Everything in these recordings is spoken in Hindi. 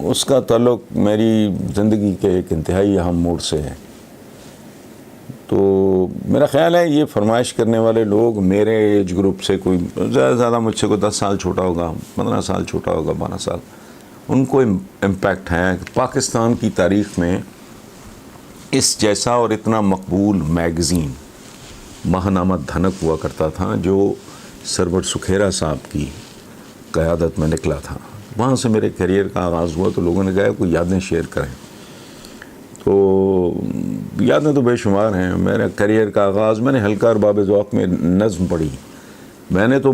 उसका ताल्लुक़ मेरी ज़िंदगी के एक इंतहाई अहम मोड़ से है। तो मेरा ख़्याल है ये फरमाइश करने वाले लोग मेरे एज ग्रुप से कोई ज़्यादा से ज़्यादा मुझसे कोई 10 साल छोटा होगा, 15 साल छोटा होगा, 12 साल, उनको इम्पैक्ट है। पाकिस्तान की तारीख़ में इस जैसा और इतना मकबूल मैगज़ीन माहनामा धनक हुआ करता था, जो सरवर सुखेरा साहब की क़यादत में निकला था। वहाँ से मेरे करियर का आगाज़ हुआ। तो लोगों ने कहा कोई यादें शेयर करें, तो यादें तो बेशुमार हैं। मेरा करियर का आगाज़, मैंने हल्का और बाब ज़ौक़ में नज़्म पढ़ी, मैंने तो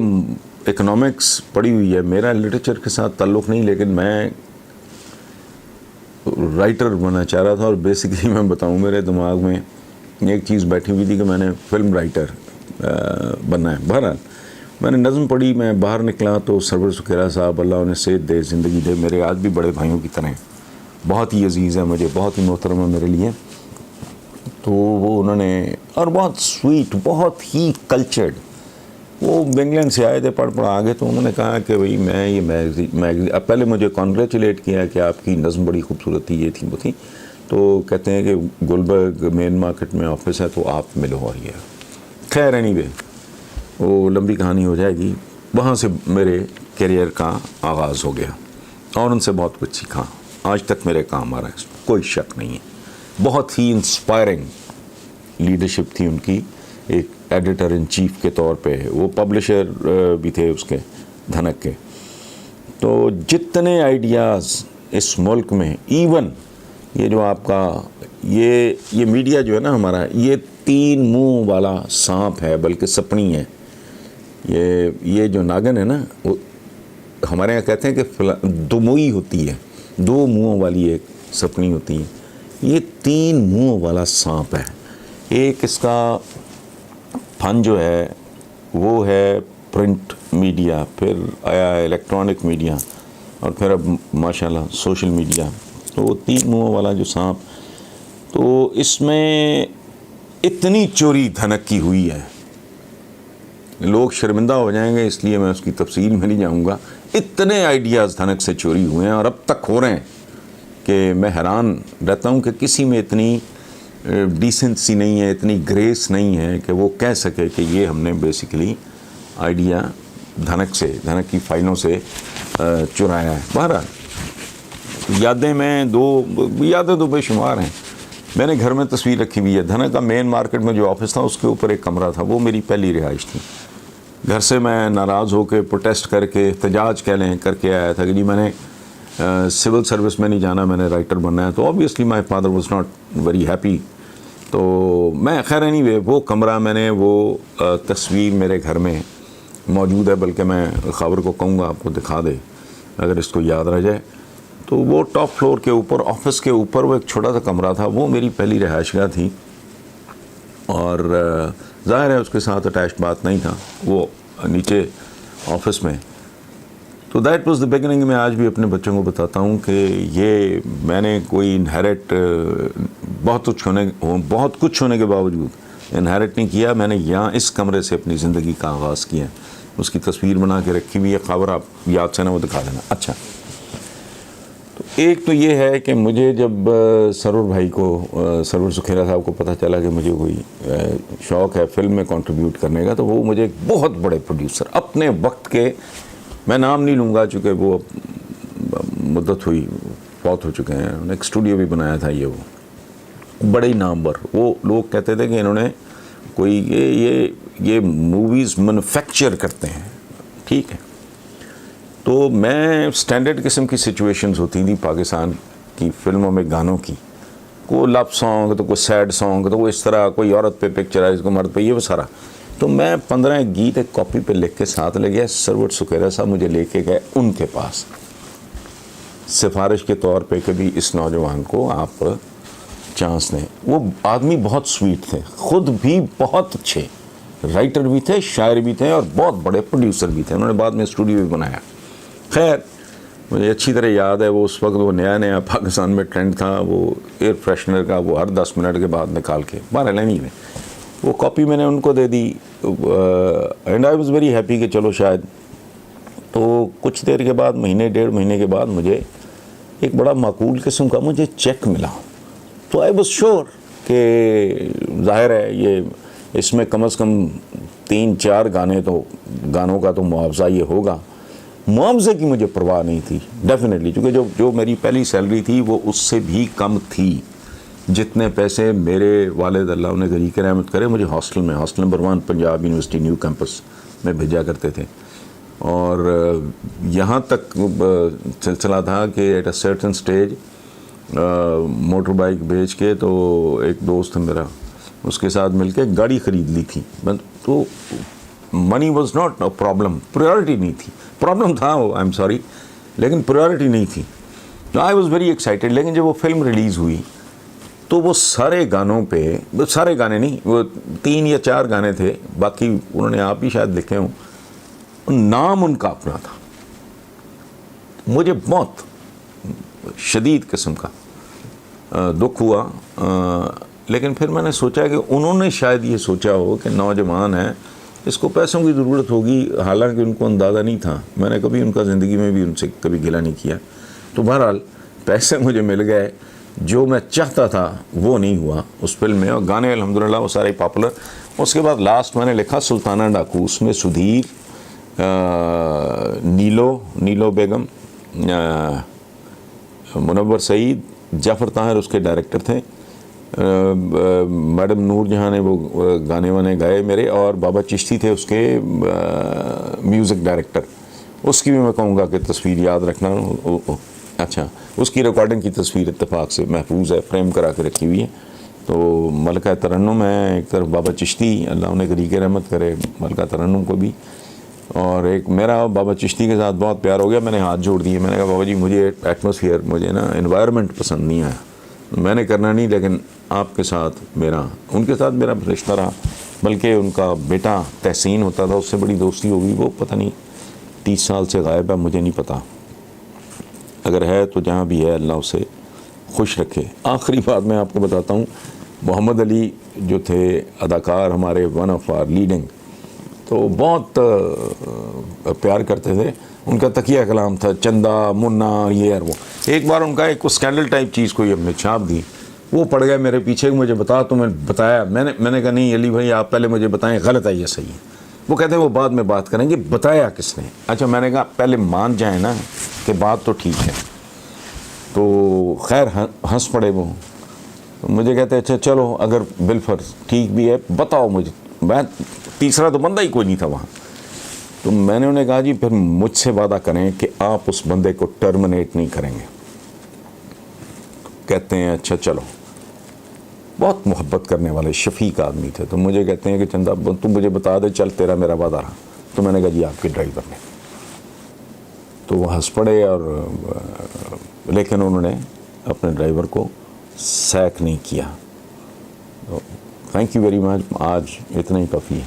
इकनॉमिक्स पढ़ी हुई है। मेरा लिटरेचर के साथ ताल्लुक़ नहीं, लेकिन मैं राइटर बनना चाह रहा था। और बेसिकली मैं बताऊं, मेरे दिमाग में एक चीज़ बैठी हुई थी कि मैंने फ़िल्म राइटर बनना है। बहरहाल मैंने नज़्म पढ़ी, मैं बाहर निकला तो सरवर सुखेरा साहब, अल्लाह उन्हें सेहत दे, ज़िंदगी दे, मेरे आज भी बड़े भाइयों की तरह बहुत ही अजीज़ है मुझे, बहुत ही मोहतरम है मेरे लिए। तो वो उन्होंने, और बहुत स्वीट, बहुत ही कल्चर्ड, वो इंग्लैंड से आए थे, पढ़ आगे। तो उन्होंने कहा कि भाई मैं ये मैगज़ीन अब पहले मुझे कॉन्ग्रेचुलेट किया कि आपकी नज़्म बड़ी खूबसूरत थी, ये थी वो थी। तो कहते हैं कि गुलबर्ग मेन मार्केट में ऑफिस है, तो आप मिलो। और ये खैर एनीवे, वो लंबी कहानी हो जाएगी। वहाँ से मेरे करियर का आगाज़ हो गया और उनसे बहुत कुछ सीखा। आज तक मेरे काम आ रहा है, कोई शक नहीं है। बहुत ही इंस्पायरिंग लीडरशिप थी उनकी, एक एडिटर इन चीफ के तौर पे। वो पब्लिशर भी थे उसके, धनक के। तो जितने आइडियाज़ इस मुल्क में, इवन ये जो आपका ये मीडिया जो है ना हमारा, ये 3 मुंह वाला सांप है, बल्कि सपनी है। ये जो नागन है ना, वो हमारे यहाँ कहते हैं कि दुमुई होती है, 2 मुँहों वाली एक सपनी होती है। ये 3 मुँह वाला सांप है। एक इसका फन जो है वो है प्रिंट मीडिया, फिर आया इलेक्ट्रॉनिक मीडिया, और फिर अब माशाल्लाह सोशल मीडिया। तो 3 मुँह वाला जो सांप, तो इसमें इतनी चोरी धनक की हुई है, लोग शर्मिंदा हो जाएंगे, इसलिए मैं उसकी तफसील में नहीं जाऊंगा। इतने आइडियाज़ धनक से चोरी हुए हैं और अब तक हो रहे हैं कि मैं हैरान रहता हूं कि किसी में इतनी डिसेंसी नहीं है, इतनी ग्रेस नहीं है कि वो कह सके कि ये हमने बेसिकली आइडिया धनक की फ़ाइलों से चुराया है। बहरहाल यादें तो बेशुमार हैं। मैंने घर में तस्वीर रखी हुई है। धनक का मेन मार्केट में जो ऑफिस था, उसके ऊपर एक कमरा था, वो मेरी पहली रिहाइश थी। घर से मैं नाराज़ होकर, प्रोटेस्ट करके, एहतजाज कह लें, करके आया था कि जी मैंने सिविल सर्विस में नहीं जाना, मैंने राइटर बनना है। तो obviously my father was not very happy. तो मैं खैर एनीवे, वो कमरा मैंने, वो तस्वीर मेरे घर में मौजूद है, बल्कि मैं खबर को कहूँगा आपको दिखा दे अगर इसको याद रह जाए। तो वो टॉप फ्लोर के ऊपर, ऑफिस के ऊपर, वो एक छोटा सा कमरा था, वो मेरी पहली रिहाइशगाह थी। और ज़ाहिर है उसके साथ अटैच्ड बात नहीं था, वो नीचे ऑफिस में। तो दैट वाज द बिगिनिंग। मैं आज भी अपने बच्चों को बताता हूँ कि ये मैंने कोई इनहेरिट बहुत कुछ होने के बावजूद इनहेरिट नहीं किया। मैंने यहाँ इस कमरे से अपनी ज़िंदगी का आगाज़ किया। उसकी तस्वीर बना के रखी हुई है, खबर आप याद से ना वो दिखा देना। अच्छा, तो एक तो ये है कि मुझे जब सरवर सुखेरा साहब को पता चला कि मुझे कोई शौक़ है फ़िल्म में कंट्रीब्यूट करने का, तो वो मुझे एक बहुत बड़े प्रोड्यूसर अपने वक्त के, मैं नाम नहीं लूँगा चूँकि वो मुद्दत हुई, बहुत हो चुके हैं, उन्होंने एक स्टूडियो भी बनाया था, ये वो बड़े ही नामवर। वो लोग कहते थे कि इन्होंने कोई ये मूवीज़ मैन्युफैक्चर करते हैं, ठीक है। तो मैं स्टैंडर्ड किस्म की सिचुएशंस होती थी पाकिस्तान की फ़िल्मों में, गानों की, कोई लव सॉन्ग, तो कोई सैड सॉन्ग, तो कोई इस तरह, कोई औरत पे पिक्चराइज, को मर्द पे, ये वो सारा। तो मैं 15 गीत एक कॉपी पे लिख के साथ ले गया। सरवर सुखेरा साहब मुझे लेके गए उनके पास सिफारिश के तौर पे कि भी इस नौजवान को आप चांस दें। वो आदमी बहुत स्वीट थे, ख़ुद भी बहुत अच्छे राइटर भी थे, शायर भी थे, और बहुत बड़े प्रोड्यूसर भी थे। उन्होंने बाद में स्टूडियो भी बनाया। खैर मुझे अच्छी तरह याद है, वो उस वक्त वो नया पाकिस्तान में ट्रेंड था, वो एयर फ्रेशनर का, वो हर 10 मिनट के बाद निकाल के, 12 लाइन में वो कॉपी मैंने उनको दे दी। And I was very happy कि चलो शायद। तो कुछ देर के बाद, महीने 1.5 महीने के बाद मुझे एक बड़ा माकूल किस्म का मुझे चेक मिला। तो आई वॉज श्योर कि जाहिर है ये इसमें कम से कम 3-4 गानों का तो मुआवजा ये होगा। मुआवजे की मुझे परवाह नहीं थी डेफिनेटली, क्योंकि जो मेरी पहली सैलरी थी वो उससे भी कम थी। जितने पैसे मेरे वालिद अल्लाह उन्हें गरीक रहमत करे मुझे hostel number 1 Punjab university new campus में भेजा करते थे। और यहाँ तक चला था कि at a certain stage motor bike बेच के तो एक दोस्त मेरा उसके साथ मिलके गाड़ी ख़रीद ली थी। तो money was not a problem, priority नहीं थी। प्रॉब्लम था वो, आई एम सॉरी, लेकिन प्रायोरिटी नहीं थी। तो आई वॉज वेरी एक्साइटेड। लेकिन जब वो फिल्म रिलीज़ हुई तो वो सारे गानों पे, सारे गाने नहीं, वो 3 या 4 गाने थे, बाकी उन्होंने आप ही शायद लिखे हों, नाम उनका अपना था। मुझे बहुत शदीद किस्म का दुख हुआ। लेकिन फिर मैंने सोचा कि उन्होंने शायद ये सोचा हो कि नौजवान है, इसको पैसों की ज़रूरत होगी, हालांकि उनको अंदाज़ा नहीं था। मैंने कभी उनका ज़िंदगी में भी उनसे कभी गिला नहीं किया। तो बहरहाल पैसे मुझे मिल गए, जो मैं चाहता था वो नहीं हुआ उस फिल्म में, और गाने अल्हम्दुलिल्लाह वो सारे पॉपुलर। उसके बाद लास्ट मैंने लिखा सुल्ताना डाकू, उसमें सुधीर, नीलो बेगम, मुनव्वर सईद, जाफ़र ताहिर उसके डायरेक्टर थे, मैडम नूर जहाँ ने वो गाने वाने गाए मेरे, और बाबा चिश्ती थे उसके म्यूज़िक डायरेक्टर। उसकी भी मैं कहूँगा कि तस्वीर याद रखना। अच्छा, उसकी रिकॉर्डिंग की तस्वीर इत्तेफाक से महफूज है, फ्रेम करा के रखी हुई है। तो मलका तरन्नुम है एक तरफ, बाबा चिश्ती अल्लाह उन्हें गरीक रहमत करे मलका तरन्नुम को भी, और एक मेरा बाबा चिश्ती के साथ बहुत प्यार हो गया। मैंने हाथ जोड़ दिए, मैंने कहा बाबा जी मुझे एटमॉस्फेयर, मुझे ना एनवायरनमेंट पसंद नहीं आया, मैंने करना नहीं, लेकिन आपके साथ मेरा, उनके साथ मेरा रिश्ता रहा। बल्कि उनका बेटा तहसीन होता था, उससे बड़ी दोस्ती हो गई। वो पता नहीं 30 साल से गायब है, मुझे नहीं पता। अगर है तो जहाँ भी है अल्लाह उसे खुश रखे। आखिरी बात मैं आपको बताता हूँ, मोहम्मद अली जो थे अदाकार हमारे, वन ऑफ आर लीडिंग, तो बहुत प्यार करते थे। उनका तकिया कलाम था चंदा मुन्ना ये और वो। एक बार उनका एक स्कैंडल टाइप चीज़ कोई हमने छाप दी, वो पड़ गए मेरे पीछे, मुझे बता। तो मैं बताया, मैंने कहा नहीं अली भाई आप पहले मुझे बताएं गलत है ये सही है। वो कहते हैं वो बाद में बात करेंगे, बताया किसने? अच्छा, मैंने कहा पहले मान जाए ना कि बात तो ठीक है। तो खैर हंस पड़े वो। तो मुझे कहते अच्छा चलो अगर बिलफर्ज ठीक भी है बताओ मुझे। मैं तीसरा तो बंदा ही कोई नहीं था वहाँ। तो मैंने उन्हें कहा जी फिर मुझसे वादा करें कि आप उस बंदे को टर्मिनेट नहीं करेंगे। कहते हैं अच्छा चलो। बहुत मोहब्बत करने वाले शफीक आदमी थे। तो मुझे कहते हैं कि चंदा तू मुझे बता दे, चल तेरा मेरा वादा रहा। तो मैंने कहा जी आपके ड्राइवर ने। तो वो हंस पड़े, और लेकिन उन्होंने अपने ड्राइवर को सैक नहीं किया। तो थैंक यू वेरी मच, आज इतना ही काफ़ी है।